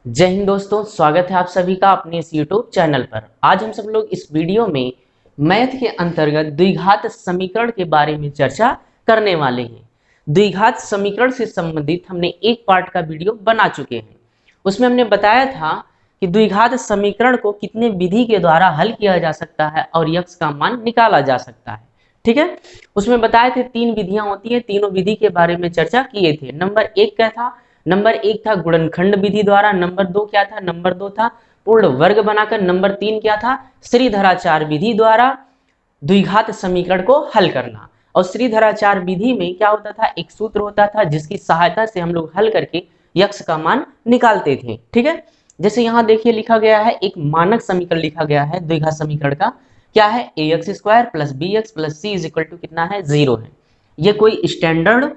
जय हिंद दोस्तों, स्वागत है आप सभी का अपने इस YouTube चैनल पर। आज हम सब लोग इस वीडियो में मैथ के अंतर्गत द्विघात समीकरण के बारे में चर्चा करने वाले हैं। द्विघात समीकरण से संबंधित हमने एक पार्ट का वीडियो बना चुके हैं। उसमें हमने बताया था कि द्विघात समीकरण को कितने विधि के द्वारा हल किया जा सकता है और यक्स का मान निकाला जा सकता है। ठीक है, उसमें बताए थे 3 विधियां होती है, तीनों विधि के बारे में चर्चा किए थे। नंबर 1 क्या था? नंबर 1 था गुणनखंड विधि द्वारा। नंबर 2 क्या था? नंबर 2 था पूर्ण वर्ग बनाकर। नंबर 3 क्या था? श्रीधराचार्य विधि द्वारा द्विघात समीकरण को हल करना। और श्रीधराचार्य विधि में क्या होता था? एक सूत्र होता था जिसकी सहायता से हम लोग हल करके यक्स का मान निकालते थे। ठीक है, जैसे यहाँ देखिए लिखा गया है, एक मानक समीकरण लिखा गया है द्विघात समीकरण का। क्या है? ax square plus B x plus C is equal to कितना है? 0 है। ये कोई स्टैंडर्ड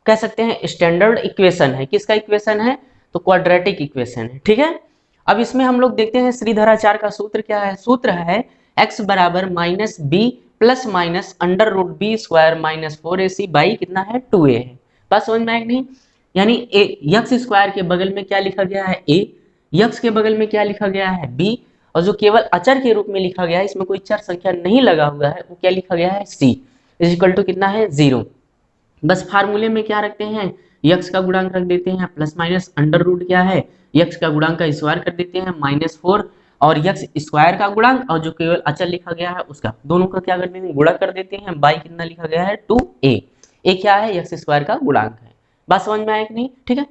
कह सकते हैं, स्टैंडर्ड इक्वेशन है। किसका इक्वेशन है? तो क्वाड्रेटिक इक्वेशन है। ठीक है, अब इसमें हम लोग देखते हैं श्रीधराचार्य का सूत्र क्या है। सूत्र है x बराबर minus B plus minus under root B square minus 4ac by कितना है? 2a है। बस समझ में आया कि नहीं? यानी यक्स स्क्वायर के बगल में क्या लिखा गया है? a, यक्स के बगल में क्या लिखा गया है? b, और जो केवल अचर के रूप में लिखा गया है, इसमें कोई चर संख्या नहीं लगा हुआ है, वो क्या लिखा गया है? c इज इक्वल टू कितना है? 0। बस फार्मूले में क्या रखते हैं? यक्स का गुणांक रख देते हैं प्लस माइनस अंडर रूट क्या है? यक्स का गुणांक का स्क्वायर कर देते हैं -4 और यक्स स्क्वायर का गुणांक और जो केवल अचर लिखा गया है उसका, दोनों का क्या कर देते हैं? गुणा कर देते हैं। बाई कितना लिखा गया है? 2a। ए क्या है? यक्स स्क्वायर का गुणांक है। बात समझ में आया कि नहीं? ठीक है,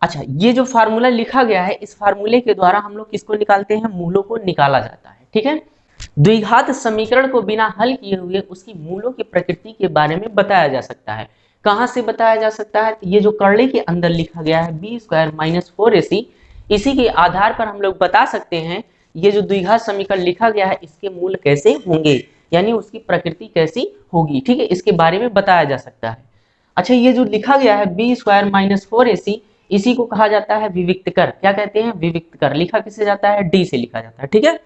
अच्छा, ये जो फार्मूला लिखा गया है, इस फार्मूले के द्वारा हम लोग किसको निकालते हैं? मूलों को निकाला जाता है। ठीक है, द्विघात समीकरण को बिना हल किए हुए उसकी मूलों की प्रकृति के बारे में बताया जा सकता है। कहां से बताया जा सकता है? तो ये जो कर्ले के अंदर लिखा गया है बी स्क्वायर माइनस 4ac, इसी के आधार पर हम लोग बता सकते हैं ये जो द्विघात समीकरण लिखा गया है इसके मूल कैसे होंगे, यानी उसकी प्रकृति कैसी होगी। ठीक है, इसके बारे में बताया जा सकता है। अच्छा, ये जो लिखा गया है बी स्क्वायर माइनस 4ac, इसी को कहा जाता है विविक्त कर। क्या कहते हैं? विविक्त कर। लिखा किससे जाता है? डी से लिखा जाता है। ठीक है,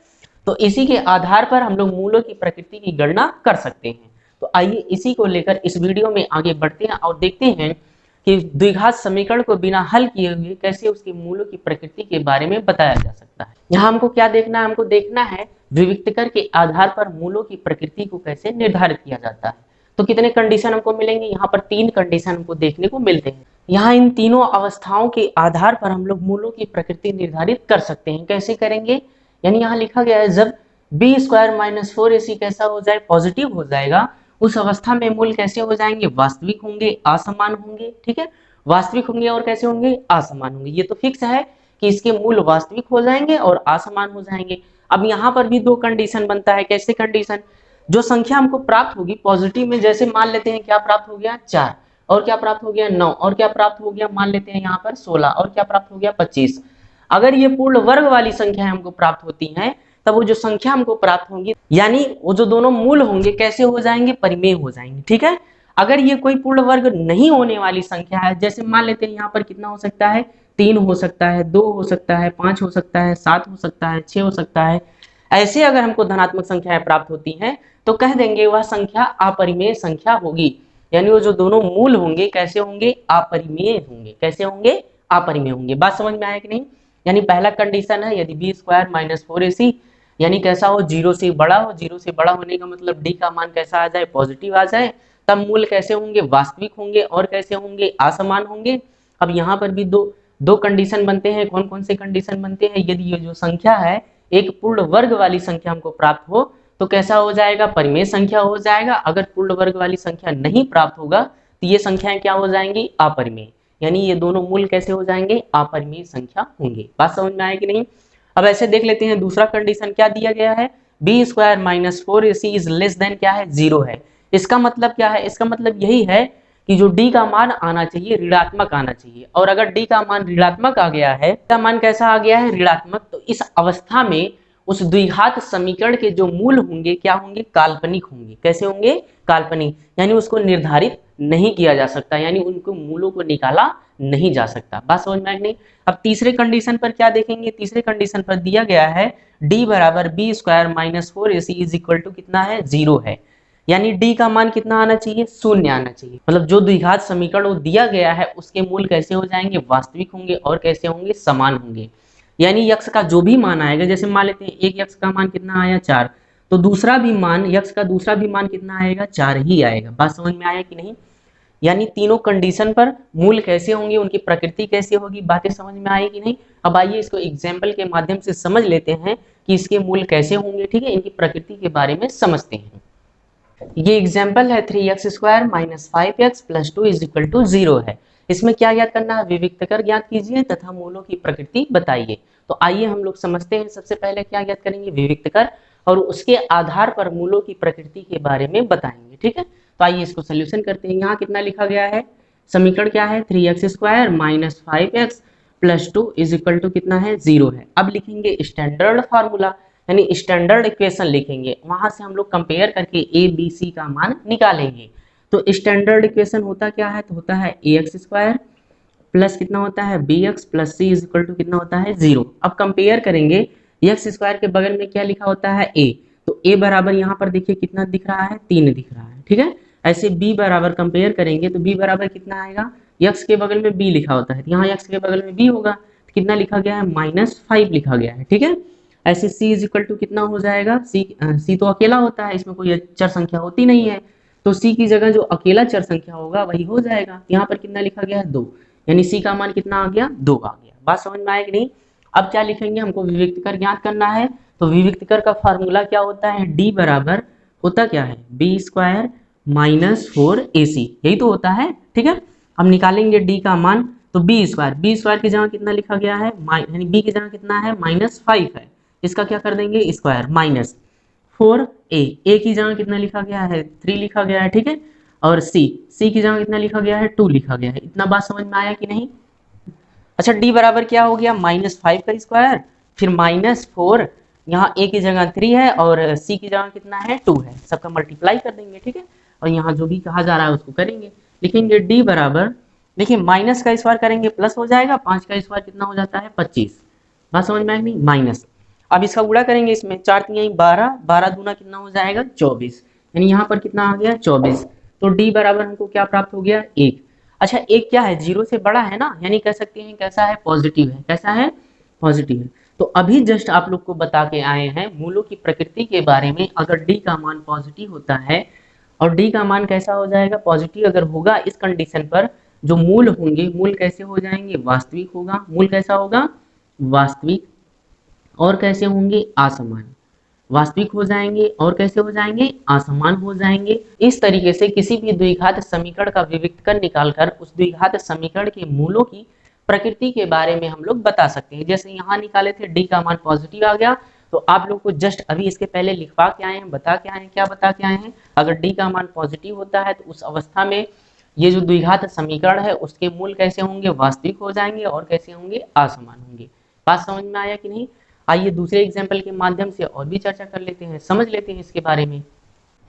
तो इसी के आधार पर हम लोग मूलों की प्रकृति की गणना कर सकते हैं। तो आइए इसी को लेकर इस वीडियो में आगे बढ़ते हैं और देखते हैं कि द्विघात समीकरण को बिना हल किए हुए कैसे उसके मूलों की प्रकृति के बारे में बताया जा सकता है। यहाँ हमको क्या देखना है? हमको देखना है विविक्त कर के आधार पर मूलों की प्रकृति को कैसे निर्धारित किया जाता है। तो कितने कंडीशन हमको मिलेंगे? यहाँ पर 3 कंडीशन हमको देखने को मिलते हैं। यहाँ इन तीनों अवस्थाओं के आधार पर हम लोग मूलों की प्रकृति निर्धारित कर सकते हैं। कैसे करेंगे? यानी यहाँ लिखा गया है जब बी स्क्वायर माइनस 4ac कैसा हो जाए? पॉजिटिव हो जाएगा, उस अवस्था में मूल कैसे हो जाएंगे? वास्तविक होंगे, असमान होंगे। ठीक है, वास्तविक होंगे और कैसे होंगे? असमान होंगे। ये तो फिक्स है कि इसके मूल वास्तविक हो जाएंगे और असमान हो जाएंगे। अब यहाँ पर भी 2 कंडीशन बनता है। कैसे कंडीशन? जो संख्या हमको प्राप्त होगी पॉजिटिव में, जैसे मान लेते हैं क्या प्राप्त हो गया? 4, और क्या प्राप्त हो गया? 9, और क्या प्राप्त हो गया? मान लेते हैं यहाँ पर 16, और क्या प्राप्त हो गया? 25। अगर ये पूर्ण वर्ग वाली संख्या हमको प्राप्त होती है, तब वो जो संख्या हमको प्राप्त होंगी, यानी वो जो दोनों मूल होंगे कैसे हो जाएंगे? परिमेय हो जाएंगे। ठीक है, अगर ये कोई पूर्ण वर्ग नहीं होने वाली संख्या है, जैसे मान लेते हैं यहाँ पर कितना हो सकता है? 3 हो सकता है, 2 हो सकता है, 5 हो सकता है, 7 हो सकता है, 6 हो सकता है, ऐसे अगर हमको धनात्मक संख्याएं प्राप्त होती हैं तो कह देंगे वह संख्या अपरिमेय संख्या होगी। यानी वो जो दोनों मूल होंगे कैसे होंगे? अपरिमेय होंगे। कैसे होंगे? अपरिमेय होंगे। बात समझ में आया कि नहीं? यानी पहला कंडीशन है यदि बी स्क्वायर माइनस 4ac यानी कैसा हो? 0 से बड़ा हो। 0 से बड़ा होने का मतलब डी का मान कैसा आ जाए? पॉजिटिव आ जाए। तब मूल कैसे होंगे? वास्तविक होंगे। और कैसे होंगे? असमान होंगे। अब यहाँ पर भी दो कंडीशन बनते हैं। कौन कौन से कंडीशन बनते हैं? यदि ये जो संख्या है एक पूर्ण वर्ग वाली संख्या हमको प्राप्त हो तो कैसा हो जाएगा? परिमेय संख्या हो जाएगा। अगर पूर्ण वर्ग वाली संख्या नहीं प्राप्त होगा तो ये संख्याएं क्या हो जाएंगी? अपरिमेय। यानी ये दोनों मूल कैसे हो जाएंगे? अपरिमेय संख्या होंगे। बात समझ में आए कि नहीं? अब ऐसे देख लेते हैं दूसरा कंडीशन क्या दिया गया है? B square minus 4ac is less than क्या है? 0 है। इसका मतलब क्या है? इसका मतलब यही है कि जो डी का मान आना चाहिए ऋणात्मक आना चाहिए, और अगर डी का मान ऋणात्मक आ गया है, का मान कैसा आ गया है? ऋणात्मक, तो इस अवस्था में उस द्विघात समीकरण के जो मूल होंगे क्या होंगे? काल्पनिक होंगे। कैसे होंगे? काल्पनिक। यानी उसको निर्धारित नहीं किया जा सकता, यानी उनको मूलों को निकाला नहीं जा सकता। बात समझ में आई नहीं? अब तीसरे कंडीशन पर क्या देखेंगे? तीसरे कंडीशन पर दिया गया है डी बराबर B square minus 4ac is equal to कितना है? 0 है। यानी डी का मान कितना आना चाहिए, शून्य आना चाहिए। मतलब जो द्विघात समीकरण वो दिया गया है उसके मूल कैसे हो जाएंगे, वास्तविक होंगे और कैसे होंगे, समान होंगे। यानी यक्ष का जो भी मान आएगा, जैसे मान लेते हैं एक यक्ष का मान कितना आया 4, तो दूसरा भी मान, यक्ष का दूसरा भी मान कितना आएगा, 4 ही आएगा। बात समझ में आया कि नहीं। यानी तीनों कंडीशन पर मूल कैसे होंगे, उनकी प्रकृति कैसे होगी, बातें समझ में आई कि नहीं। अब आइए इसको एग्जाम्पल के माध्यम से समझ लेते हैं कि इसके मूल कैसे होंगे, ठीक है, इनकी प्रकृति के बारे में समझते हैं। ये एग्जाम्पल है 3x² - 5x + 2 = 0 है। इसमें क्या ज्ञात करना है, विविक्तकर ज्ञात कीजिए तथा मूलों की प्रकृति बताइए। तो आइए हम लोग समझते हैं। सबसे पहले क्या ज्ञात करेंगे, विविक्तकर, और उसके आधार पर मूलों की प्रकृति के बारे में बताएंगे, ठीक है। तो आइए इसको सोल्यूशन करते हैं। यहाँ कितना लिखा गया है, समीकरण क्या है, 3x² - 5x + 2 = कितना है, 0 है। अब लिखेंगे स्टैंडर्ड फार्मूला, यानी स्टैंडर्ड इक्वेशन लिखेंगे, वहां से हम लोग कंपेयर करके ए बी सी का मान निकालेंगे। तो स्टैंडर्ड इक्वेशन होता क्या है, तो होता है ax² प्लस कितना होता है, bx + c = कितना होता है, 0। अब कंपेयर करेंगे, x² के बगल में क्या लिखा होता है, a, तो a बराबर यहाँ पर देखिए कितना दिख रहा है, 3 दिख रहा है, ठीक है। ऐसे b बराबर कंपेयर करेंगे तो b बराबर कितना आएगा, x के बगल में b लिखा होता है, यहाँ x के बगल में b होगा, तो कितना लिखा गया है, -5 लिखा गया है, ठीक है। ऐसे c = कितना हो जाएगा, c तो अकेला होता है, इसमें कोई चर संख्या होती नहीं है, तो c की जगह जो अकेला चर संख्या होगा वही हो जाएगा। यहाँ पर कितना लिखा गया है, 2, यानी c का मान कितना आ गया, 2 आ गया। बात समझ में आएगी नहीं। अब क्या लिखेंगे, हमको विविक्तकर ज्ञात करना है। तो विविक्तकर का फार्मूला क्या होता है, d बराबर होता क्या है, b² - 4ac, यही तो होता है, ठीक है। अब निकालेंगे d का मान, तो b² की जगह कितना लिखा गया है, यानी b की जगह कितना है, -5 है, इसका क्या कर देंगे, स्क्वायर, -4a की जगह कितना लिखा गया है, 3 लिखा गया है, ठीक है। और c की जगह कितना लिखा गया है, 2 लिखा गया है। इतना बात समझ में आया कि नहीं। अच्छा, d बराबर क्या हो गया, -5 का स्क्वायर, फिर -4, यहाँ a की जगह 3 है और c की जगह कितना है, 2 है, सबका मल्टीप्लाई कर देंगे, ठीक है। और यहाँ जो भी कहा जा रहा है उसको करेंगे, लिखेंगे d बराबर, देखिए माइनस का स्क्वायर करेंगे प्लस हो जाएगा, 5 का स्क्वायर कितना हो जाता है, 25। बात समझ में आएगी नहीं, माइनस। अब इसका गुणा करेंगे, इसमें 4 3 12, 12 दूना कितना हो जाएगा, 24, यानी यहाँ पर कितना आ गया, 24। तो d बराबर हमको क्या प्राप्त हो गया, 1। अच्छा, 1 क्या है, 0 से बड़ा है ना, यानी कह सकते हैं कैसा है, पॉजिटिव है। कैसा है, पॉजिटिव है। तो अभी जस्ट आप लोग को बता के आए हैं मूलों की प्रकृति के बारे में। अगर d का मान पॉजिटिव होता है, और d का मान कैसा हो जाएगा, पॉजिटिव अगर होगा, इस कंडीशन पर जो मूल होंगे, मूल कैसे हो जाएंगे, वास्तविक होगा। मूल कैसा होगा, वास्तविक, और कैसे होंगे, असमान। वास्तविक हो जाएंगे और कैसे हो जाएंगे, असमान हो जाएंगे। इस तरीके से किसी भी द्विघात समीकरण का विविक्तकर निकालकर उस द्विघात समीकरण के मूलों की प्रकृति के बारे में हम लोग बता सकते हैं। जैसे यहाँ निकाले थे, डी का मान पॉजिटिव आ गया, तो आप लोग को जस्ट अभी इसके पहले लिखवा के आए हैं, बता के आए हैं, क्या बता के आए हैं, अगर डी का मान पॉजिटिव होता है तो उस अवस्था में ये जो द्विघात समीकरण है उसके मूल कैसे होंगे, वास्तविक हो जाएंगे और कैसे होंगे, असमान होंगे। बात समझ में आया कि नहीं। आइए दूसरे एग्जाम्पल के माध्यम से और भी चर्चा कर लेते हैं, समझ लेते हैं इसके बारे में।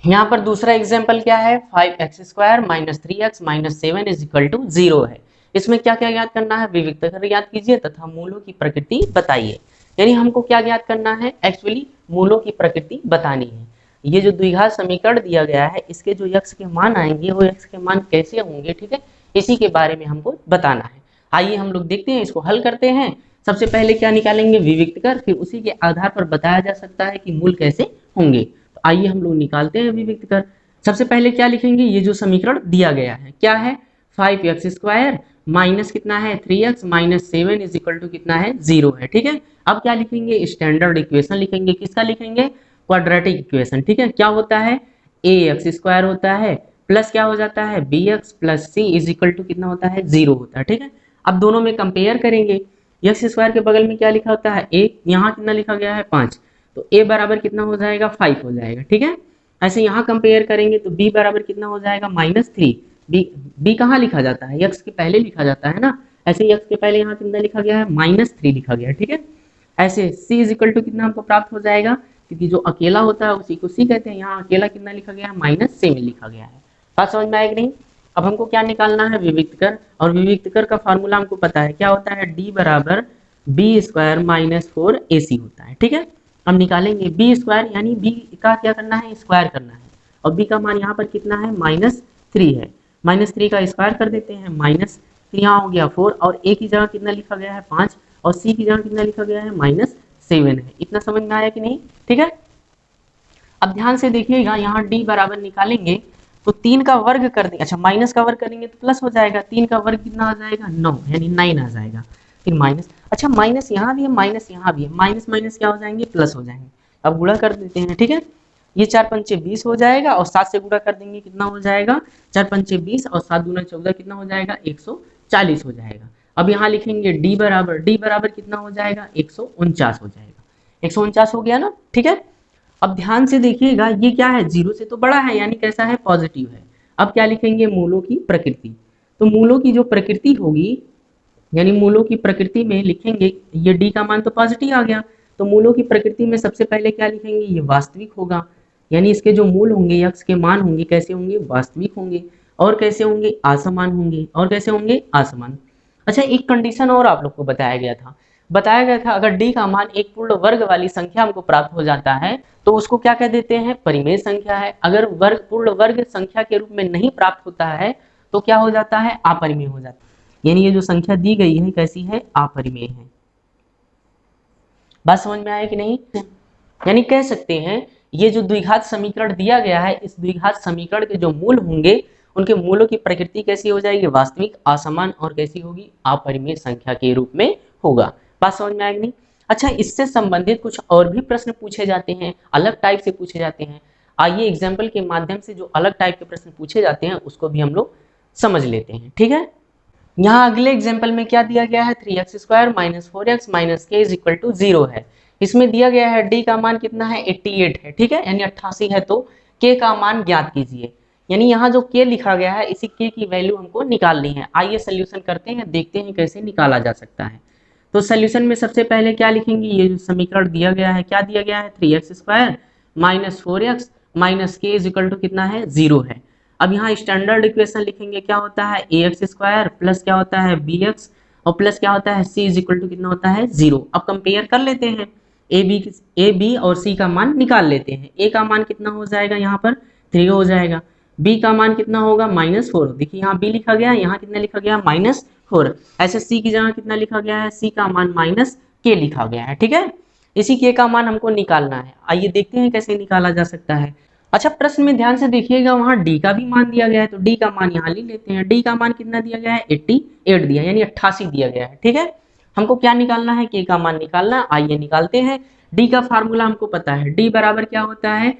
यहाँ पर दूसरा एग्जाम्पल क्या है, 5x² - 3x - 7 = 0 है। इसमें क्या क्या ज्ञात करना है, विविक्तकर ज्ञात कीजिए तथा मूलों की प्रकृति बताइए। यानी हमको क्या ज्ञात करना है, एक्चुअली मूलों की प्रकृति बतानी है। ये जो द्विघात समीकरण दिया गया है, इसके जो यक्ष के मान आएंगे वो यक्ष के मान कैसे होंगे, ठीक है, इसी के बारे में हमको बताना है। आइए हम लोग देखते हैं, इसको हल करते हैं। सबसे पहले क्या निकालेंगे, विविक्तकर, फिर उसी के आधार पर बताया जा सकता है कि मूल कैसे होंगे। तो आइए हम लोग निकालते हैं विविक्तकर। सबसे पहले क्या लिखेंगे, ये जो समीकरण दिया गया है क्या है, 5x² माइनस कितना है, 3x - 7 = कितना है, 0 है, ठीक है। अब क्या लिखेंगे, स्टैंडर्ड इक्वेशन लिखेंगे। किसका लिखेंगे, क्वाड्रेटिक इक्वेशन, ठीक है। क्या होता है, ax² होता है प्लस क्या हो जाता है, bx + c = कितना होता है, 0 होता है, ठीक है। अब दोनों में कंपेयर करेंगे, x² के बगल में क्या लिखा होता है, a, यहाँ कितना लिखा गया है, 5, तो a बराबर कितना हो जाएगा, 5 हो जाएगा, ठीक है। ऐसे यहाँ कंपेयर करेंगे तो b बराबर कितना हो जाएगा, -3। b कहाँ लिखा जाता है, x के पहले लिखा जाता है ना, ऐसे x के पहले यहाँ कितना लिखा गया है, -3 लिखा गया है, ठीक है। ऐसे c = कितना हमको प्राप्त हो जाएगा, क्योंकि जो अकेला होता है उसी को c कहते हैं, यहाँ अकेला कितना लिखा गया है, -7 लिखा गया है। बात समझ में आएगी नहीं। अब हमको क्या निकालना है, विविक्तकर, और विविक्तकर का फार्मूला हमको पता है, क्या होता है, d बराबर b² - 4ac होता है, ठीक है। हम निकालेंगे b² यानी b का क्या करना है, स्क्वायर करना है, और b का मान यहाँ पर कितना है, -3 है। -3 का स्क्वायर कर देते हैं, माइनस फिर यहाँ हो गया 4 और a की जगह कितना लिखा गया है 5 और c की जगह कितना लिखा गया है -7 है। इतना समझ में आया कि नहीं? ठीक है। अब ध्यान से देखिएगा, यहाँ d बराबर निकालेंगे तो 3 का वर्ग कर देंगे, अच्छा माइनस का वर्ग करेंगे तो प्लस हो जाएगा, 3 का वर्ग कितना आ जाएगा 9 यानी 9 आ जाएगा। फिर माइनस, अच्छा माइनस यहाँ भी है माइनस यहाँ भी है, माइनस माइनस क्या हो जाएंगे प्लस हो जाएंगे। अब गुणा कर देते हैं, ठीक है। ये 4 पंचे 20 हो जाएगा और 7 से गुणा कर देंगे कितना हो जाएगा 4 पंचे 20 और 7 दूना 14 कितना हो जाएगा 140 हो जाएगा। अब यहाँ लिखेंगे d बराबर कितना हो जाएगा 149 हो जाएगा। 149 हो गया ना, ठीक है। अब ध्यान से देखिएगा, ये क्या है 0 से तो बड़ा है यानी कैसा है पॉजिटिव है। अब क्या लिखेंगे मूलों की प्रकृति, तो मूलों की जो प्रकृति होगी यानी मूलों की प्रकृति में लिखेंगे, ये d का मान तो पॉजिटिव आ गया, तो मूलों की प्रकृति में सबसे पहले क्या लिखेंगे, ये वास्तविक होगा यानी इसके जो मूल होंगे यक्ष के मान होंगे कैसे होंगे वास्तविक होंगे और कैसे होंगे असमान होंगे और कैसे होंगे असमान। अच्छा एक कंडीशन और आप लोग को बताया गया था अगर d का मान एक पूर्ण वर्ग वाली संख्या हमको प्राप्त हो जाता है तो उसको क्या कह देते हैं परिमेय संख्या है। अगर वर्ग पूर्ण वर्ग संख्या के रूप में नहीं प्राप्त होता है तो क्या हो जाता है अपरिमेय हो जाता है। यानी ये जो संख्या दी गई है कैसी है अपरिमेय है। बात समझ में आया कि नहीं? यानी कह सकते हैं ये जो द्विघात समीकरण दिया गया है इस द्विघात समीकरण के जो मूल होंगे उनके मूलों की प्रकृति कैसी हो जाएगी वास्तविक असमान और कैसी होगी अपरिमेय संख्या के रूप में होगा। बात समझ में आएगी नहीं? अच्छा इससे संबंधित कुछ और भी प्रश्न पूछे जाते हैं, अलग टाइप से पूछे जाते हैं। आइए एग्जाम्पल के माध्यम से जो अलग टाइप के प्रश्न पूछे जाते हैं उसको भी हम लोग समझ लेते हैं, ठीक है। यहाँ अगले एग्जाम्पल में क्या दिया गया है 3x² - 4x - k = 0 है। इसमें दिया गया है d का मान कितना है 88 है, ठीक है यानी 88 है तो k का मान ज्ञात कीजिए। यानी यहाँ जो k लिखा गया है इसी k की वैल्यू हमको निकालनी है। आइए सोल्यूशन करते हैं, देखते हैं कैसे निकाला जा सकता है। तो सोल्यूशन में सबसे पहले क्या लिखेंगे, ये जो समीकरण दिया गया है क्या दिया गया है 3x² - 4x - k = कितना है 0 है। अब यहाँ स्टैंडर्ड इक्वेशन लिखेंगे, क्या होता है ax² प्लस क्या होता है bx और प्लस क्या होता है c = कितना होता है 0। अब कंपेयर कर लेते हैं, a b और c का मान निकाल लेते हैं। a का मान कितना हो जाएगा यहाँ पर 3 हो जाएगा, b का मान कितना होगा -4। देखिए यहाँ b लिखा गया है, यहाँ कितना लिखा गया -4। ऐसे c की जगह कितना लिखा गया है, c का मान -k लिखा गया है, ठीक है। इसी k का मान हमको निकालना है। आइए देखते हैं कैसे निकाला जा सकता है। अच्छा प्रश्न में ध्यान से देखिएगा, वहां d का भी मान दिया गया है तो d का मान यहाँ ले लेते हैं। d का मान कितना दिया गया है 88 दिया यानी 88 दिया गया है, ठीक है। हमको क्या निकालना है k का मान निकालना है। आइए निकालते हैं। d का फार्मूला हमको पता है, d बराबर क्या होता है,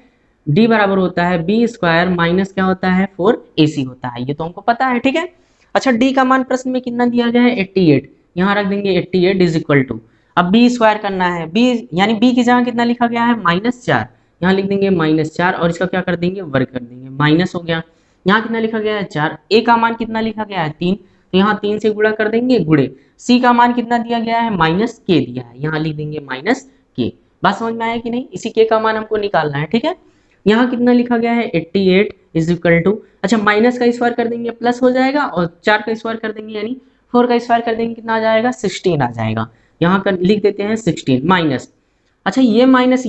d बराबर होता है b² माइनस क्या होता है 4ac होता है, ये तो हमको पता है, ठीक है। अच्छा d का मान प्रश्न में कितना दिया गया है 88, यहाँ रख देंगे 88 = अब b² करना है, b यानी b की जगह कितना लिखा गया है -4, यहाँ लिख देंगे -4 और इसका क्या कर देंगे वर्ग कर देंगे, माइनस हो गया। यहाँ कितना लिखा गया है 4, a का मान कितना लिखा गया है 3 तो यहाँ 3 से गुणा कर देंगे गुणे। c का मान कितना दिया गया है -k दिया है, यहाँ लिख देंगे -k। बात समझ में आया कि नहीं? इसी k का मान हमको निकालना है, ठीक है। यहाँ कितना लिखा गया है 88 = अच्छा माइनस का स्क्वायर कर देंगे प्लस हो जाएगा और 4 का स्क्वायर कर देंगे यानी 4 का स्क्वायर कर देंगे कितना आ जाएगा 16 आ जाएगा। यहाँ कर लिख देते हैं 16 माइनस, अच्छा ये माइनस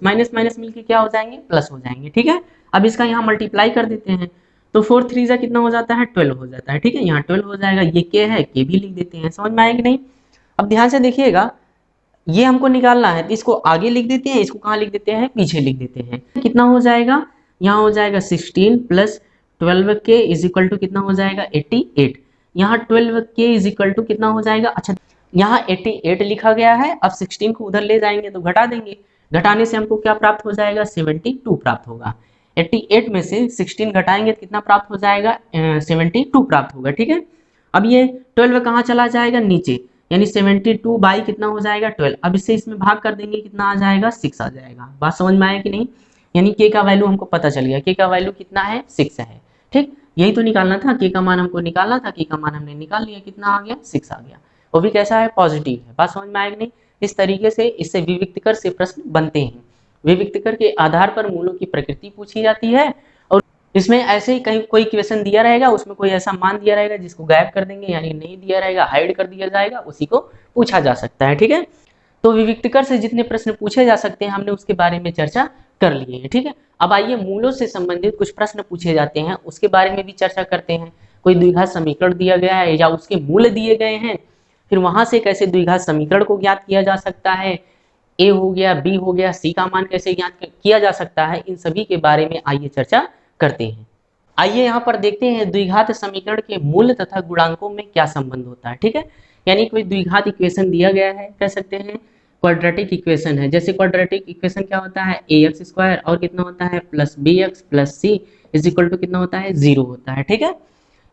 माइनस मिलके क्या हो जाएंगे प्लस हो जाएंगे, ठीक है। अब इसका यहाँ मल्टीप्लाई कर देते हैं तो 4 3 जा कितना हो जाता है 12 हो जाता है, ठीक है। यहाँ 12 हो जाएगा, ये k है k भी लिख देते हैं। समझ में आया कि नहीं? अब ध्यान से देखिएगा, ये हमको निकालना है तो इसको आगे लिख देते हैं, इसको कहाँ लिख देते हैं पीछे लिख देते हैं। कितना हो जाएगा, यहाँ हो जाएगा 16 + 12k = कितना हो जाएगा 88। यहाँ 12k = कितना हो जाएगा, अच्छा यहाँ 88 लिखा गया है, अब 16 को उधर ले जाएंगे तो घटा देंगे, घटाने से हमको क्या प्राप्त हो जाएगा 72 प्राप्त होगा। 88 में से 16 घटाएंगे तो कितना प्राप्त हो जाएगा 72 प्राप्त होगा, ठीक है। अब ये 12 कहाँ चला जाएगा नीचे, यानी 72 बाई कितना हो जाएगा 12। अब इससे इसमें भाग कर देंगे कितना आ जाएगा 6 आ जाएगा। बात समझ में आया कि नहीं? यानी k का वैल्यू हमको पता चल गया, k का वैल्यू कितना है 6 है, ठीक। यही तो निकालना था, k का मान हमको निकालना था, k का मान हमने निकाल लिया, कितना आ गया 6 आ गया, वो भी कैसा है पॉजिटिव है। बात समझ में आएगी नहीं? इस तरीके से इससे विविक्तकर से प्रश्न बनते हैं। विविक्तकर के आधार पर मूलों की प्रकृति पूछी जाती है और इसमें ऐसे ही कहीं कोई क्वेश्चन दिया रहेगा, उसमें कोई ऐसा मान दिया रहेगा जिसको गायब कर देंगे, यानी नहीं दिया रहेगा हाइड कर दिया जाएगा, उसी को पूछा जा सकता है, ठीक है। तो विविक्तकर से जितने प्रश्न पूछे जा सकते हैं हमने उसके बारे में चर्चा कर लिए हैं। ठीक है, अब आइए मूलों से संबंधित कुछ प्रश्न पूछे जाते हैं, उसके बारे में भी चर्चा करते हैं। कोई द्विघात समीकरण दिया गया है या उसके मूल दिए गए हैं, फिर वहां से कैसे द्विघात समीकरण को ज्ञात किया जा सकता है, ए हो गया, बी हो गया, सी का मान कैसे ज्ञात किया जा सकता है, इन सभी के बारे में आइए चर्चा करते हैं। आइए यहाँ पर देखते हैं द्विघात समीकरण के मूल तथा गुणांकों में क्या संबंध होता है। ठीक है, यानी कोई द्विघात इक्वेशन दिया गया है, कह सकते हैं क्वाड्रेटिक इक्वेशन है। जैसे क्वाड्रेटिक इक्वेशन क्या होता है, ए एक्स स्क्वायर और कितना होता है plus B x plus C is equal to कितना होता है, 0 होता है। ठीक है,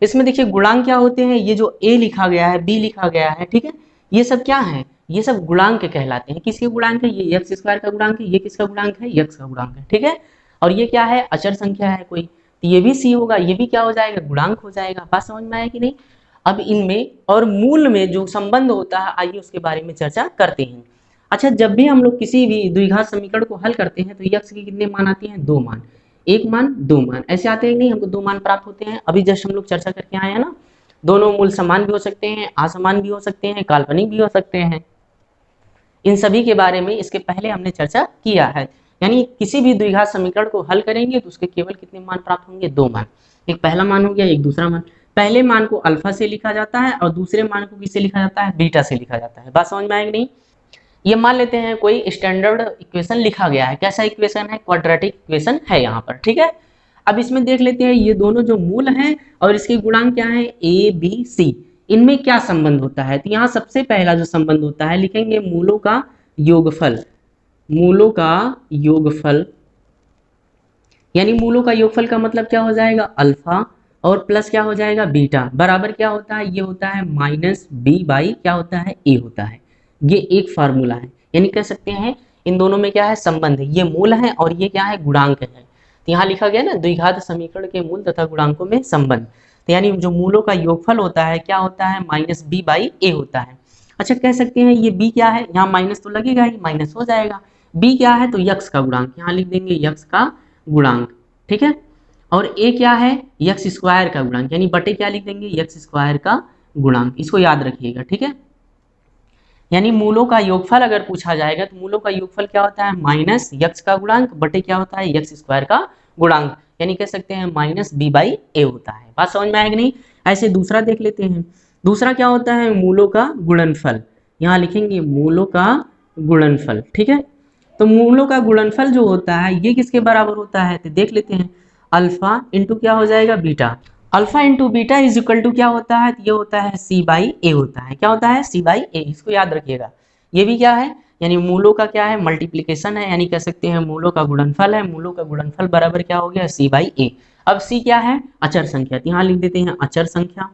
इसमें देखिए गुणांक क्या होते हैं, ये जो ए लिखा गया है, बी लिखा गया है, ठीक है, ये सब क्या है, ये सब गुणांक कहलाते हैं। किसके गुणांक है, ये एक्स स्क्वायर का गुणांक है, ये किसका गुणांक है, एक्स का गुणांक है। ठीक है, और ये क्या है, अचर संख्या है कोई, तो ये भी सी होगा, ये भी क्या हो जाएगा, गुणांक हो जाएगा। बात समझ में आया कि नहीं। अब इनमें और मूल में जो संबंध होता है, आइए उसके बारे में चर्चा करते हैं। अच्छा, जब भी हम लोग किसी भी द्विघात समीकरण को हल करते हैं तो एक्स के कितने मान आते हैं, 2 मान, 1 मान 2 मान, ऐसे आते हैं नहीं, हमको 2 मान प्राप्त होते हैं। अभी जस्ट हम लोग चर्चा करके आए हैं ना, दोनों मूल समान भी हो सकते हैं, असमान भी हो सकते हैं, काल्पनिक भी हो सकते हैं। इन सभी के बारे में इसके पहले हमने चर्चा किया है। यानी किसी भी द्विघात समीकरण को हल करेंगे तो उसके केवल कितने मान प्राप्त होंगे, 2 मान। एक पहला मान हो गया, एक दूसरा मान। पहले मान को अल्फा से लिखा जाता है और दूसरे मान को किससे लिखा जाता है, बीटा से लिखा जाता है। बात समझ में आएगी नहीं। ये मान लेते हैं कोई स्टैंडर्ड इक्वेशन लिखा गया है, कैसा इक्वेशन है, क्वाड्रेटिक इक्वेशन है यहाँ पर। ठीक है, अब इसमें देख लेते हैं ये दोनों जो मूल हैं और इसके गुणांक क्या है, ए बी सी, इनमें क्या संबंध होता है। तो यहाँ सबसे पहला जो संबंध होता है, लिखेंगे मूलों का योगफल। मूलों का योगफल, यानी मूलों का योगफल का मतलब क्या हो जाएगा, अल्फा और प्लस क्या हो जाएगा, बीटा, बराबर क्या होता है, ये होता है माइनस बी बाई क्या होता है, ए होता है। ये एक फार्मूला है, यानी कह सकते हैं इन दोनों में क्या है, संबंध है। ये मूल है और ये क्या है, गुणांक है। तो यहाँ लिखा गया ना, द्विघात समीकरण के मूल तथा गुणांकों में संबंध। तो यानी जो मूलों का योगफल होता है क्या होता है, माइनस बी बाई ए होता है। अच्छा, कह सकते हैं ये बी क्या है, यहाँ माइनस तो लगेगा ही, माइनस हो जाएगा। बी क्या है, तो यक्स का गुणांक, यहाँ लिख देंगे यक्स का गुणांक। ठीक है, और ए क्या है, यक्स स्क्वायर का गुणांक, यानी बटे क्या लिख देंगे, यक्स स्क्वायर का गुणांक। इसको याद रखिएगा। ठीक है, यानी मूलों का योगफल अगर पूछा जाएगा तो मूलों का योगफल क्या होता है, माइनस यक्स का गुणांक बटे क्या होता है, यक्स स्क्वायर का गुणांक, यानी कह सकते हैं माइनस बी बाई ए होता है। बात समझ में आएगी नहीं। ऐसे दूसरा देख लेते हैं। दूसरा क्या होता है, मूलों का गुणनफल, यहाँ लिखेंगे मूलों का गुणनफल। ठीक है, तो मूलों का गुणनफल जो होता है ये किसके बराबर होता है, तो देख लेते हैं, अल्फा इंटू क्या हो जाएगा, beta. Alpha into beta is equal to क्या होता है, ये होता है सी बाई ए होता है। क्या होता है, सी बाई ए, इसको याद रखिएगा। ये भी क्या है, यानी मूलों का क्या है, मल्टीप्लीकेशन है, यानी कह सकते हैं मूलों का गुणनफल है। मूलों का गुणनफल बराबर क्या हो गया, सी बाई ए। अब सी क्या है, अचर संख्या, तो यहाँ लिख देते हैं अचर संख्या,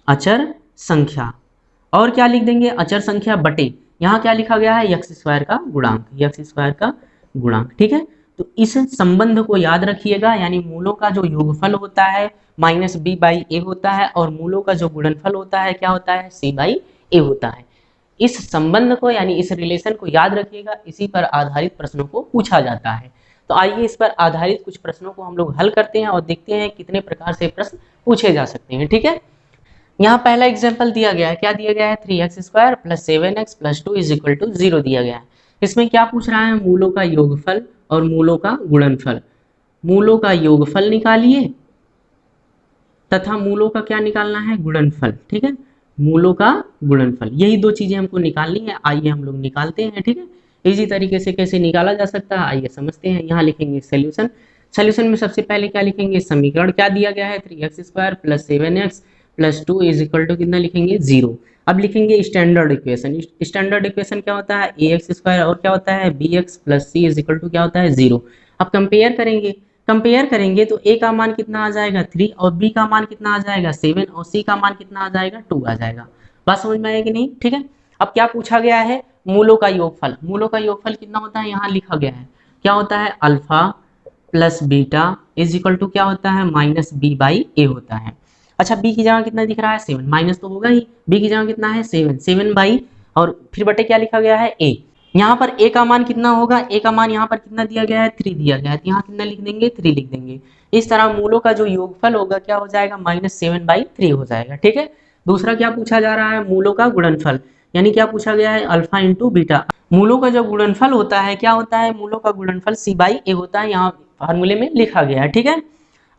अचर संख्या। और क्या लिख देंगे, अचर संख्या बटे, यहाँ क्या लिखा गया है, यक्स स्क्वायर का गुणांक, यक्स स्क्वायर का गुणांक। ठीक है, तो इस संबंध को याद रखिएगा। यानी मूलों का जो योगफल होता है माइनस बी बाई ए होता है और मूलों का जो गुणनफल होता है क्या होता है, सी बाई ए होता है। इस संबंध को यानी इस रिलेशन को याद रखिएगा, इसी पर आधारित प्रश्नों को पूछा जाता है। तो आइए इस पर आधारित कुछ प्रश्नों को हम लोग हल करते हैं और देखते हैं कितने प्रकार से प्रश्न पूछे जा सकते हैं। ठीक है, यहाँ पहला एग्जाम्पल दिया गया है, क्या दिया गया है, 3x square plus 7x plus 2 is equal to 0 दिया गया है। इसमें क्या पूछ रहा है, मूलों का योगफल और मूलों का गुणनफल। मूलों का योगफल निकालिए तथा मूलों का क्या निकालना है, गुणनफल। ठीक है, मूलों का गुणनफल, यही दो चीजें हमको निकालनी है। आइए हम लोग निकालते हैं। ठीक है, इसी तरीके से कैसे निकाला जा सकता है आइए समझते हैं। यहाँ लिखेंगे सोल्यूशन। सोल्यूशन में सबसे पहले क्या लिखेंगे, समीकरण क्या दिया गया है, 3x square plus 7x plus 2 is equal to कितना लिखेंगे, 0। अब लिखेंगे स्टैंडर्ड इक्वेशन। स्टैंडर्ड इक्वेशन क्या होता है, ax स्क्वायर और क्या होता है, bx plus c is equal to क्या होता है, 0। अब कंपेयर करेंगे, कंपेयर करेंगे तो a का मान कितना आ जाएगा 3 और b का मान कितना आ जाएगा 7 और c का मान कितना आ जाएगा 2 आ जाएगा। बात समझ में आएगी नहीं। ठीक है, अब क्या पूछा गया है, मूलों का योगफल। मूलों का योगफल कितना होता है, यहाँ लिखा गया है क्या होता है, alpha plus beta is equal to क्या होता है, माइनस बी बाई ए होता है। अच्छा, b की जगह कितना दिख रहा है, 7, माइनस तो होगा ही, b की जगह कितना है 7, 7 बाई और फिर बटे क्या लिखा गया है a। यहाँ पर a का मान कितना होगा, a का मान यहाँ पर कितना दिया गया है 3 दिया गया है, तो यहाँ कितना लिख देंगे 3 लिख देंगे। इस तरह मूलों का जो योगफल होगा क्या हो जाएगा, -7/3 हो जाएगा। ठीक है, दूसरा क्या पूछा जा रहा है, मूलों का गुणनफल, यानी क्या पूछा गया है, अल्फा इंटू बीटा। मूलों का जो गुणनफल होता है क्या होता है, मूलों का गुणनफल c बाई ए होता है, यहाँ फार्मूले में लिखा गया है। ठीक है,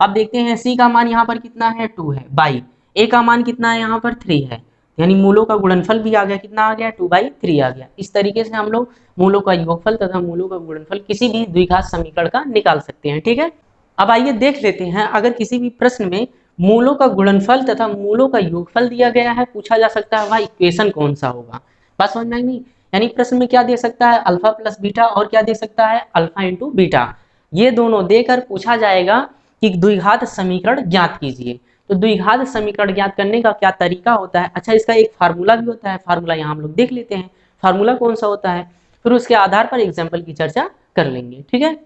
अब देखते हैं c का मान यहाँ पर कितना है 2 है, बाई a का मान कितना है यहाँ पर 3 है, यानी मूलों का गुणनफल भी आ गया, कितना आ गया 2/3 आ गया। इस तरीके से हम लोग मूलों का योगफल तथा मूलों का गुणनफल किसी भी द्विघात समीकरण का निकाल सकते हैं। ठीक है, अब आइए देख लेते हैं, अगर किसी भी प्रश्न में मूलों का गुणनफल तथा मूलों का योगफल दिया गया है, पूछा जा सकता है वह इक्वेशन कौन सा होगा। बात समझ में आई नहीं, यानी प्रश्न में क्या दे सकता है, अल्फा प्लस बीटा और क्या दे सकता है, अल्फा इंटू बीटा, ये दोनों देकर पूछा जाएगा कि द्विघात समीकरण ज्ञात कीजिए। तो द्विघात समीकरण ज्ञात करने का क्या तरीका होता है, अच्छा इसका एक फार्मूला भी होता है, फार्मूला यहाँ हम लोग देख लेते हैं, फार्मूला कौन सा होता है, फिर उसके आधार पर एग्जाम्पल की चर्चा कर लेंगे। ठीक है,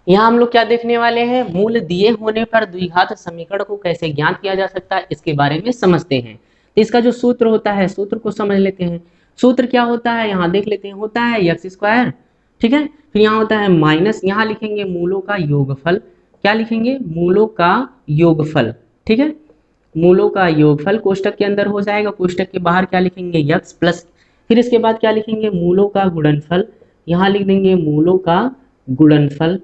यहाँ हम लोग क्या देखने वाले हैं, मूल दिए होने पर द्विघात समीकरण को कैसे ज्ञात किया जा सकता है इसके बारे में समझते हैं। तो इसका जो सूत्र होता है, सूत्र को समझ लेते हैं। सूत्र क्या होता है यहाँ देख लेते हैं, होता है एक्स स्क्वायर, ठीक है, फिर यहाँ होता है माइनस, यहाँ लिखेंगे मूलों का योगफल, क्या लिखेंगे, मूलों का योगफल। ठीक है, मूलों का योगफल कोष्टक के अंदर हो जाएगा, कोष्टक के बाहर क्या लिखेंगे यक्स प्लस, फिर इसके बाद क्या लिखेंगे मूलों का गुणनफल, यहाँ लिख देंगे मूलों का गुणनफल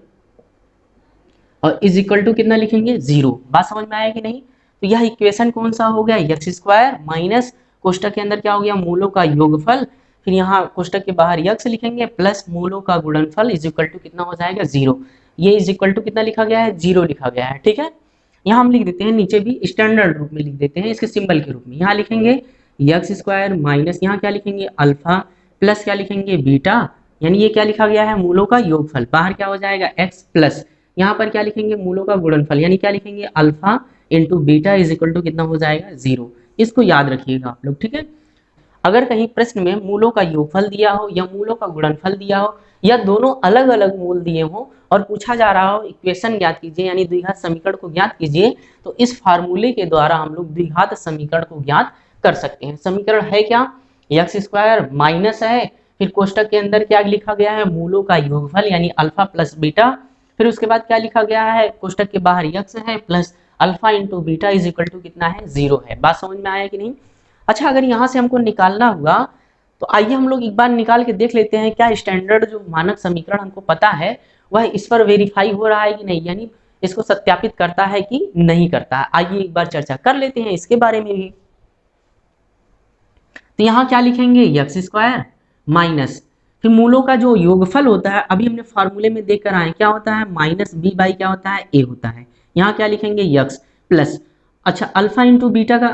और इज इक्वल टू कितना लिखेंगे 0। बात समझ में आया कि नहीं, तो यह इक्वेशन कौन सा हो गया, एक्स स्क्वायर माइनस कोष्टक के अंदर क्या हो गया मूलों का योगफल, फिर यहाँ कोष्टक के बाहर यक्स लिखेंगे प्लस मूलों का गुणनफल इज इक्वल टू कितना हो जाएगा 0। ये इज इक्वल टू कितना लिखा गया है 0 लिखा गया है। ठीक है, यहाँ हम लिख देते हैं, नीचे भी स्टैंडर्ड रूप में लिख देते हैं इसके सिंबल के रूप में, यहाँ लिखेंगे एक्स स्क्वायर माइनस यहाँ क्या लिखेंगे अल्फा प्लस क्या लिखेंगे बीटा, यानी ये क्या लिखा गया है मूलों का योगफल, बाहर क्या हो जाएगा एक्स प्लस यहाँ पर क्या लिखेंगे मूलों का गुणनफल, यानी क्या लिखेंगे alpha into beta is equal to कितना हो जाएगा 0। इसको याद रखिएगा आप लोग। ठीक है, अगर कहीं प्रश्न में मूलों का योगफल दिया हो या मूलों का गुणनफल दिया हो या दोनों अलग अलग मूल दिए हो और पूछा जा रहा हो इक्वेशन ज्ञात कीजिए यानी द्विघात समीकरण को ज्ञात कीजिए, तो इस फार्मूले के द्वारा हम लोग द्विघात समीकरण को ज्ञात कर सकते हैं। समीकरण है क्या, एक्स स्क्वायर माइनस है, फिर कोष्टक के अंदर क्या लिखा गया है मूलों का योगफल यानी अल्फा प्लस बीटा, फिर उसके बाद क्या लिखा गया है कोष्टक के बाहर यक्स है plus alpha into beta is equal to कितना है 0 है। बात समझ में आया कि नहीं। अच्छा, अगर यहाँ से हमको निकालना हुआ तो आइए हम लोग एक बार निकाल के देख लेते हैं क्या स्टैंडर्ड जो मानक समीकरण हमको पता है वह इस पर वेरीफाई हो रहा है कि नहीं, यानी इसको सत्यापित करता है कि नहीं करता है। आइए एक बार चर्चा कर लेते हैं इसके बारे में भी। तो यहाँ क्या लिखेंगे एक्स स्क्वायर माइनस फिर मूलों का जो योगफल होता है अभी हमने फार्मूले में देख कर आए क्या होता है माइनस बी बाई क्या होता है ए होता है, यहाँ क्या लिखेंगे यक्स प्लस, अच्छा अल्फा इंटू बीटा का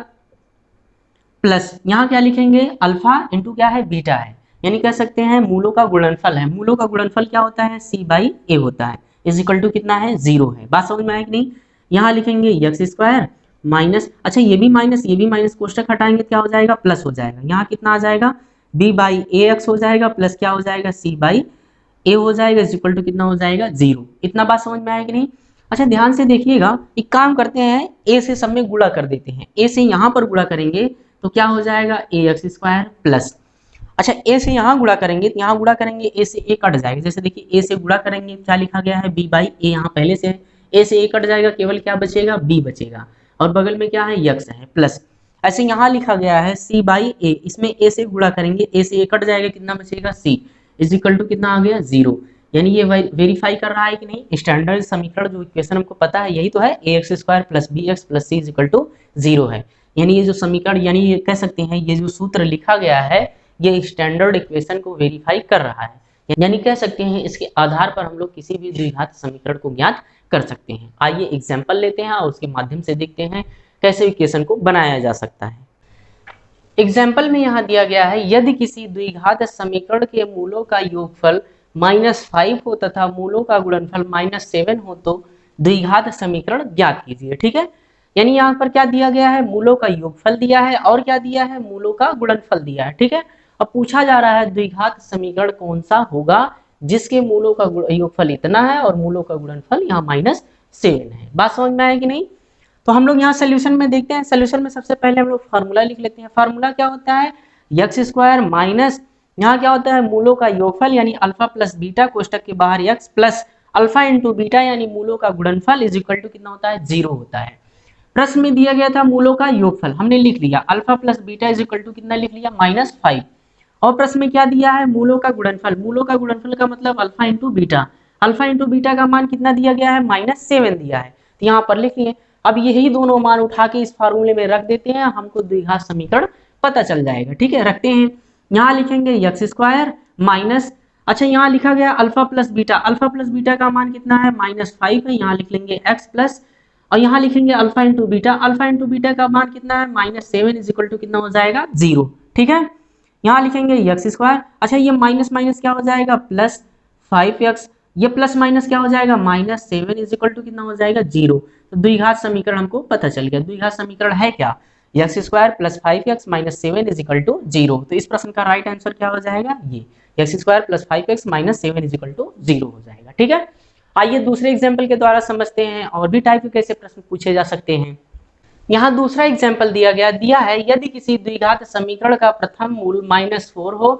प्लस यहाँ क्या लिखेंगे अल्फा इंटू क्या है बीटा है, यानी कह सकते हैं मूलों का गुणनफल है, मूलों का गुणनफल क्या होता है सी बाई ए होता है इज इक्वल टू कितना है 0 है। बात समझ में आया कि नहीं। यहाँ लिखेंगे एक्स स्क्वायर माइनस, अच्छा ये भी माइनस कोष्टक हटाएंगे क्या हो जाएगा प्लस हो जाएगा, यहाँ कितना आ जाएगा बी बाई ए एक्स हो जाएगा प्लस क्या हो जाएगा सी बाई ए हो जाएगा इज इक्वल टू कितना हो जाएगा 0। इतना बात समझ में आया कि नहीं। अच्छा ध्यान से देखिएगा, एक काम करते हैं ए से सब में गुणा कर देते हैं, ए से यहाँ पर गुणा करेंगे तो क्या हो जाएगा ए एक्स स्क्वायर प्लस, अच्छा ए से यहाँ गुणा करेंगे तो यहाँ गुणा करेंगे ए से ए कट जाएगा, जैसे देखिए ए से गुणा करेंगे क्या लिखा गया है बी बाई ए, यहाँ पहले से है ए से ए कट जाएगा केवल क्या बचेगा बी बचेगा और बगल में क्या है यक्स है प्लस, ऐसे यहाँ लिखा गया है सी बाई ए, इसमें ए से गुणा करेंगे ए से ए कट जाएगा कितना बचेगा सी इज इक्वल टू कितना आ गया 0। यानी ये वेरीफाई कर रहा है कि नहीं स्टैंडर्ड समीकरण जो इक्वेशन हमको पता है यही तो है a x square plus B x plus C is equal to 0 है, यानी ये जो समीकरण यानी ये कह सकते हैं ये जो सूत्र लिखा गया है ये स्टैंडर्ड इक्वेशन को वेरीफाई कर रहा है, यानी कह सकते हैं इसके आधार पर हम लोग किसी भी द्विघात समीकरण को ज्ञात कर सकते हैं। आइए एग्जाम्पल लेते हैं और उसके माध्यम से देखते हैं कैसे इक्वेशन को बनाया जा सकता है। एग्जाम्पल में यहाँ दिया गया है यदि किसी द्विघात समीकरण के मूलों का योगफल -5 हो तथा मूलों का गुणनफल -7 हो तो द्विघात समीकरण ज्ञात कीजिए। ठीक है, यानी यहाँ पर क्या दिया गया है मूलों का योगफल दिया है और क्या दिया है मूलों का गुणनफल दिया है। ठीक है, अब पूछा जा रहा है द्विघात समीकरण कौन सा होगा जिसके मूलों का योगफल इतना है और मूलों का गुणनफल यहाँ -7 है। बात समझ में आया कि नहीं। तो हम लोग यहाँ सोल्यूशन में देखते हैं, सोल्यूशन में सबसे पहले हम लोग फार्मूला लिख लेते हैं। फार्मूला क्या होता है एक्स स्क्वायर माइनस यहाँ क्या होता है मूलों का योगफल यानी अल्फा प्लस बीटा कोष्टक के बाहर x plus alpha into beta यानी मूलों का गुणनफल इज इक्वल टू कितना होता है 0 होता है। प्रश्न में दिया गया था मूलों का योगफल हमने लिख लिया alpha plus beta is equal to कितना लिख लिया -5 और प्रश्न में क्या दिया है, मूलों का गुणनफल। मूलों का गुणनफल का मतलब alpha into beta. Alpha into beta का मान कितना दिया गया है, -7 दिया है, तो यहाँ पर लिख लिए। अब यही दोनों मान उठा के इस फार्मूले में रख देते हैं, हमको द्विघात समीकरण पता चल जाएगा। ठीक है, रखते हैं। यहाँ लिखेंगे एक्स स्क्वायर माइनस, अच्छा यहाँ लिखा गया alpha plus beta. Alpha plus beta का मान कितना है, -5 है, यहाँ लिख लेंगे एक्स प्लस, और यहाँ लिखेंगे alpha into beta. Alpha into beta का मान कितना है, -7 इज इक्वल टू कितना हो जाएगा, 0। ठीक है, यहाँ लिखेंगे एक्स स्क्वायर, अच्छा ये माइनस माइनस क्या हो जाएगा, +5x, ये प्लस माइनस क्या हो जाएगा, -7 इज इक्वल टू कितना हो जाएगा, 0। तो द्विघात समीकरण हमको पता चल गया। द्विघात समीकरण है क्या, x square plus 5x minus 7 is equal to 0। तो इस प्रश्न का राइट आंसर क्या हो जाएगा, ये x square plus 5x minus 7 is equal to 0 हो जाएगा। ठीक है, आइए दूसरे एग्जाम्पल के द्वारा समझते हैं और भी टाइप के कैसे प्रश्न पूछे जा सकते हैं। यहाँ दूसरा एग्जाम्पल दिया है, यदि किसी द्विघात समीकरण का प्रथम मूल -4 हो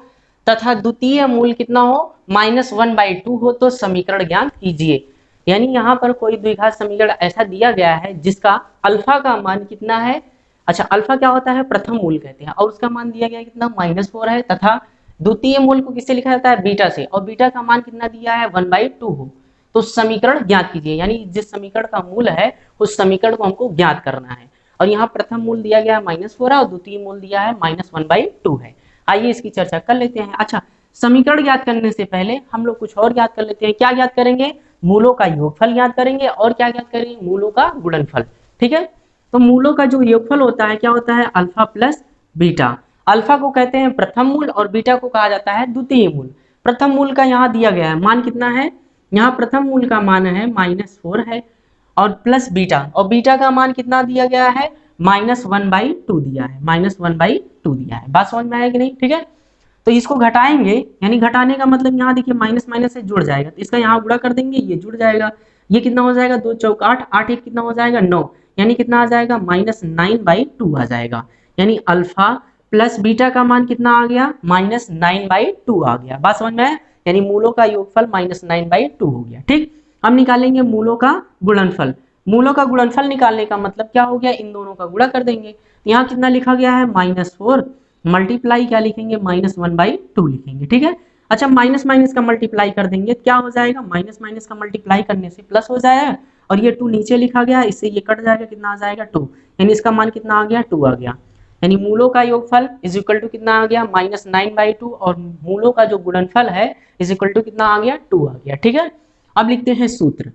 तथा द्वितीय मूल कितना हो, -1/2 हो, तो समीकरण ज्ञात कीजिए। यानी यहाँ पर कोई द्विघात समीकरण ऐसा दिया गया है जिसका अल्फा का मान कितना है, अच्छा अल्फा क्या होता है, प्रथम मूल कहते हैं, और उसका मान दिया गया कितना, -4 है, तथा द्वितीय मूल को किससे लिखा जाता है, बीटा से, और बीटा का मान कितना दिया है, 1/2 हो, तो समीकरण ज्ञात कीजिए। यानी जिस समीकरण का मूल है उस समीकरण को हमको ज्ञात करना है, और यहाँ प्रथम मूल दिया गया है -4 और द्वितीय मूल दिया है -1/2 है। आइए इसकी चर्चा कर लेते हैं। अच्छा, समीकरण ज्ञात करने से पहले हम लोग कुछ और ज्ञात कर लेते हैं। क्या ज्ञात करेंगे, मूलों का योगफल ज्ञात करेंगे, और क्या ज्ञात करेंगे, मूलों का गुणनफल। ठीक है, तो मूलों का जो योगफल होता है क्या होता है, अल्फा प्लस बीटा। अल्फा को कहते हैं प्रथम मूल और बीटा को कहा जाता है द्वितीय मूल। प्रथम मूल का यहाँ दिया गया है मान कितना है, यहाँ प्रथम मूल का मान है -4 है, और प्लस बीटा, और बीटा का मान कितना दिया गया है, -1/2 दिया है, -1/2 दिया है। बात समझ में आएगी नहीं। ठीक है, तो इसको घटाएंगे, यानी घटाने का मतलब यहाँ देखिए माइनस माइनस से जुड़ जाएगा, तो इसका यहाँ गुणा कर देंगे, ये जुड़ जाएगा, ये कितना हो जाएगा, 2 चौक 8, 8 एक कितना हो जाएगा, 9, यानी कितना आ जाएगा, -9/2 आ जाएगा। यानी अल्फा प्लस बीटा का मान कितना आ गया, -9/2 आ गया। बात समझ में आया, यानी मूलों का योगफल -9/2 हो गया। ठीक, अब निकालेंगे मूलों का गुणनफल। मूलों का गुणनफल निकालने का मतलब क्या हो गया, इन दोनों का गुणा कर देंगे। यहाँ कितना लिखा गया है, -4 मल्टीप्लाई क्या लिखेंगे, -1/2 लिखेंगे। ठीक है, अच्छा माइनस माइनस का मल्टीप्लाई कर देंगे, क्या हो जाएगा, माइनस माइनस का मल्टीप्लाई करने से प्लस हो जाएगा, और ये 2 नीचे लिखा गया, इससे ये कट जाएगा, कितना आ जाएगा, 2, यानी इसका मान कितना आ गया, 2 आ गया। यानी मूलों का योगफल इज इक्वल टू कितना आ गया, -9/2, और मूलों का जो गुणनफल है इज इक्वल टू कितना आ गया, 2 आ गया। ठीक है, अब लिखते हैं सूत्र,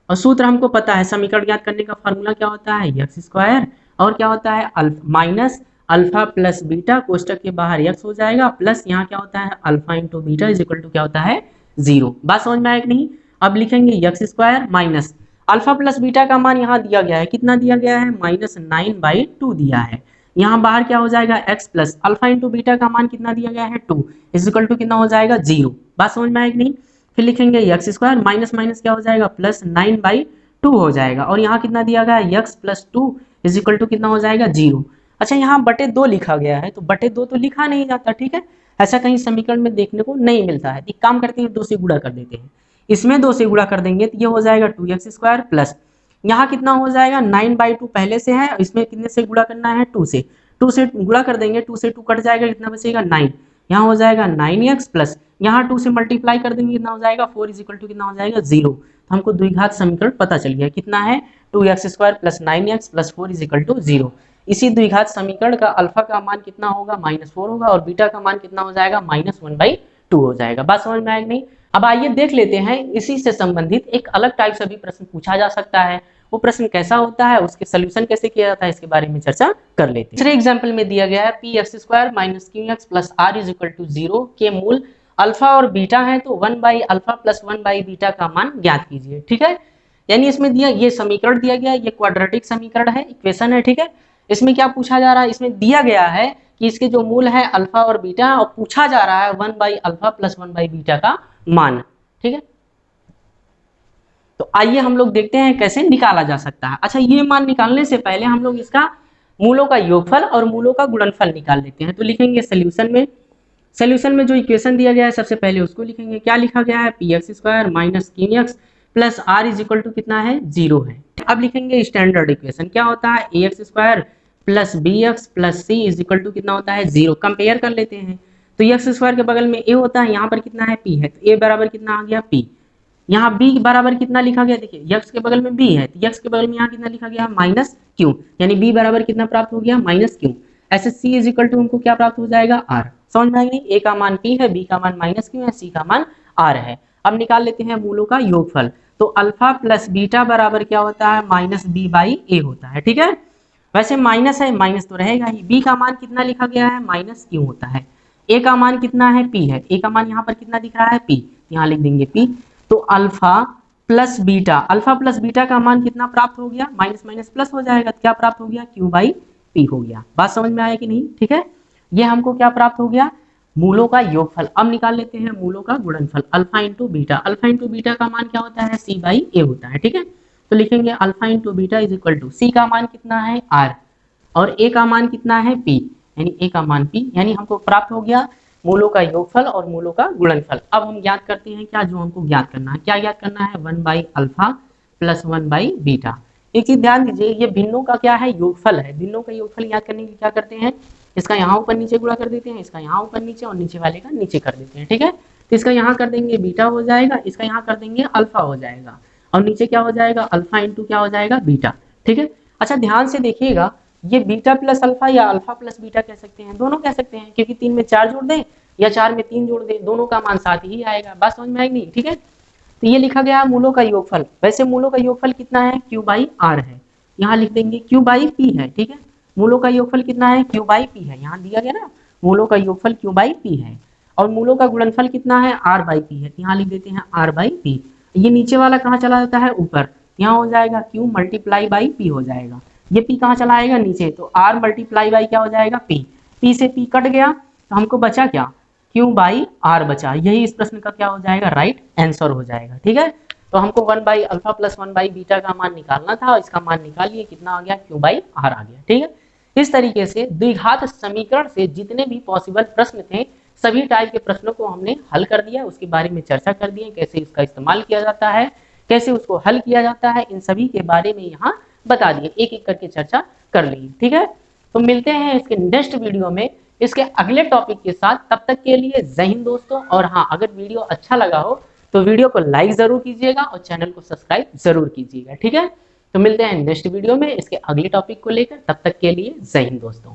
और सूत्र हमको पता है, समीकरण ज्ञात करने का फार्मूला क्या होता है, एक्स स्क्वायर, और क्या होता है, माइनस अल्फा प्लस बीटा, कोष्टक के बाहर एक्स हो जाएगा, प्लस यहाँ क्या होता है, alpha into beta is equal to क्या होता है, 0। बात समझ में आया कि नहीं। अब लिखेंगे x square minus alpha plus beta का मान यहाँ दिया गया है, कितना दिया गया है, -9/2 दिया है, यहाँ बाहर क्या हो जाएगा, x plus alpha into beta का मान कितना दिया गया है, 2 इज इक्वल टू कितना हो जाएगा, 0। बात समझ में आया कि नहीं। फिर लिखेंगे एक्स स्क्वायर माइनस माइनस क्या हो जाएगा, +9/2 हो जाएगा, और यहाँ कितना दिया गया है, x plus 2 is equal to कितना हो जाएगा, 0। अच्छा यहाँ बटे 2 लिखा गया है, तो बटे 2 तो लिखा नहीं जाता। ठीक है, ऐसा कहीं समीकरण में देखने को नहीं मिलता है। एक काम करते हैं, 2 से गुणा कर देते हैं, इसमें 2 से गुणा कर देंगे तो ये हो जाएगा 2x स्क्वायर प्लस यहाँ कितना हो जाएगा, 9/2 पहले से है, इसमें कितने से गुणा करना है, 2 से, 2 से गुणा कर देंगे, 2 से 2 कट जाएगा, कितना बचेगा, 9, यहाँ हो जाएगा 9x प्लस यहाँ 2 से मल्टीप्लाई कर देंगे, कितना हो जाएगा, 4 इज इक्वल टू कितना हो जाएगा, 0। तो हमको द्विघात समीकरण पता चल गया, कितना है, 2x square plus 9x plus 4 is equal to 0। इसी द्विघात समीकरण का अल्फा का मान कितना होगा, -4 होगा, और बीटा का मान कितना हो जाएगा, -1/2 हो जाएगा। बात समझ में आएगी नहीं। अब आइए देख लेते हैं, इसी से संबंधित एक अलग टाइप से भी प्रश्न पूछा जा सकता है। वो प्रश्न कैसा होता है, उसके सोल्यूशन कैसे किया जाता है, इसके बारे में चर्चा कर लेते हैं। दूसरे एग्जांपल में दिया गया है px square minus qx plus r is equal to 0 के मूल अल्फा और बीटा है, तो 1/अल्फा प्लस 1/बीटा का मान ज्ञात कीजिए। ठीक है, यानी इसमें दिया ये समीकरण दिया गया, ये क्वाड्रेटिक समीकरण है, इक्वेशन है। ठीक है, इसमें क्या पूछा जा रहा है, इसमें दिया गया है कि इसके जो मूल है अल्फा और बीटा, और पूछा जा रहा है 1/अल्फा प्लस 1/बीटा का मान। ठीक है, तो आइए हम लोग देखते हैं कैसे निकाला जा सकता है। अच्छा, ये मान निकालने से पहले हम लोग इसका मूलों का योगफल और मूलों का गुणनफल निकाल लेते हैं। तो लिखेंगे सोल्यूशन में जो इक्वेशन दिया गया है सबसे पहले उसको लिखेंगे। क्या लिखा गया है, px square minus qx plus r is equal to कितना है, 0 है। अब लिखेंगे स्टैंडर्ड इक्वेशन, क्या होता है, ax square plus bx plus c is equal to कितना होता है, 0। कंपेयर कर लेते हैं, तो एक्स स्क्वायर के बगल में ए होता है, यहाँ पर कितना है p है, तो a बराबर कितना आ गया p। यहाँ b बराबर कितना लिखा गया, देखिए x के बगल में b है, तो x के बगल में यहाँ कितना लिखा गया माइनस q, यानी b बराबर कितना प्राप्त हो गया माइनस q। ऐसे c इज इक्वल टू हमको क्या प्राप्त हो जाएगा r। समझ में आएगी, a का मान p है, b का मान माइनस q है, c का मान r है। अब निकाल लेते हैं मूलों का योगफल। तो अल्फा प्लस बीटा बराबर क्या होता है माइनस बी बाई ए होता है, ठीक है। वैसे माइनस है, माइनस तो रहेगा ही। b का मान कितना लिखा गया है माइनस q होता है। a का मान कितना है p है, a का मान यहाँ पर कितना दिख रहा है p, यहाँ लिख देंगे p। तो अल्फा प्लस बीटा का मान कितना प्राप्त हो गया, माइनस माइनस प्लस हो जाएगा, तो क्या प्राप्त हो गया q बाई p हो गया। बात समझ में आया कि नहीं, ठीक है। ये हमको क्या प्राप्त हो गया, मूलों का योगफल। अब निकाल लेते हैं मूलों का गुणनफल। अल्फा इंटू बीटा का मान क्या होता है c बाई ए होता है, ठीक है। तो लिखेंगे alpha into beta is equal to c का मान कितना है r और a का मान कितना है p, यानी a का मान p, यानी हमको प्राप्त हो गया मूलों का योगफल और मूलों का गुणनफल। अब हम ज्ञात करते हैं क्या, जो हमको ज्ञात करना है, क्या ज्ञात करना है 1 by alpha plus 1 by beta. एक चीज ध्यान दीजिए, ये भिन्नों का क्या है योगफल है। भिन्नों का योगफल ज्ञात करने के लिए क्या करते हैं, इसका यहाँ ऊपर नीचे गुणा कर देते हैं, इसका यहाँ ऊपर नीचे और नीचे वाले का नीचे कर देते हैं, ठीक है। तो इसका यहाँ कर देंगे बीटा हो जाएगा, इसका यहाँ कर देंगे अल्फा हो जाएगा, और नीचे क्या हो जाएगा अल्फा इंटू क्या हो जाएगा बीटा, ठीक है। अच्छा ध्यान से देखिएगा, ये बीटा प्लस अल्फा या अल्फा प्लस बीटा कह सकते हैं, दोनों कह सकते हैं, क्योंकि 3 में 4 जोड़ दें या 4 में 3 जोड़ दें, दोनों का मान साथ ही आएगा। बात समझ में आएगी नहीं, ठीक है। तो ये लिखा गया मूलों का योगफल। वैसे मूलों का योगफल कितना है q बाई r है, यहाँ लिख देंगे q बाई p है, ठीक है। मूलों का योगफल कितना है q बाई p है, यहाँ दिया गया ना मूलों का योगफल q बाई p है। और मूलों का गुणनफल कितना है r बाई p है, यहाँ लिख देते हैं r बाई p। ये नीचे वाला कहाँ चला जाता है ऊपर, यहाँ हो जाएगा q मल्टीप्लाई बाई p हो जाएगा। ये p कहाँ चला आएगा नीचे, तो r मल्टीप्लाई बाई क्या हो जाएगा p से p कट गया, तो हमको बचा क्या q बाई r बचा। यही इस प्रश्न का क्या हो जाएगा राइट आंसर हो जाएगा, ठीक है। तो हमको 1 by alpha plus 1 by beta का मान निकालना था, और इसका मान निकाल लिए, कितना आ गया q बाई r आ गया, ठीक है। इस तरीके से द्विघात समीकरण से जितने भी पॉसिबल प्रश्न थे, सभी टाइप के प्रश्नों को हमने हल कर दिया, उसके बारे में चर्चा कर दी, कैसे इसका इस्तेमाल किया जाता है, कैसे उसको हल किया जाता है, इन सभी के बारे में यहाँ बता दिए, एक एक करके चर्चा कर ली, ठीक है। तो मिलते हैं इसके नेक्स्ट वीडियो में इसके अगले टॉपिक के साथ। तब तक के लिए जय हिंद दोस्तों। और हाँ, अगर वीडियो अच्छा लगा हो तो वीडियो को लाइक जरूर कीजिएगा और चैनल को सब्सक्राइब जरूर कीजिएगा, ठीक है। तो मिलते हैं नेक्स्ट वीडियो में इसके अगले टॉपिक को लेकर, तब तक के लिए जय हिंद दोस्तों।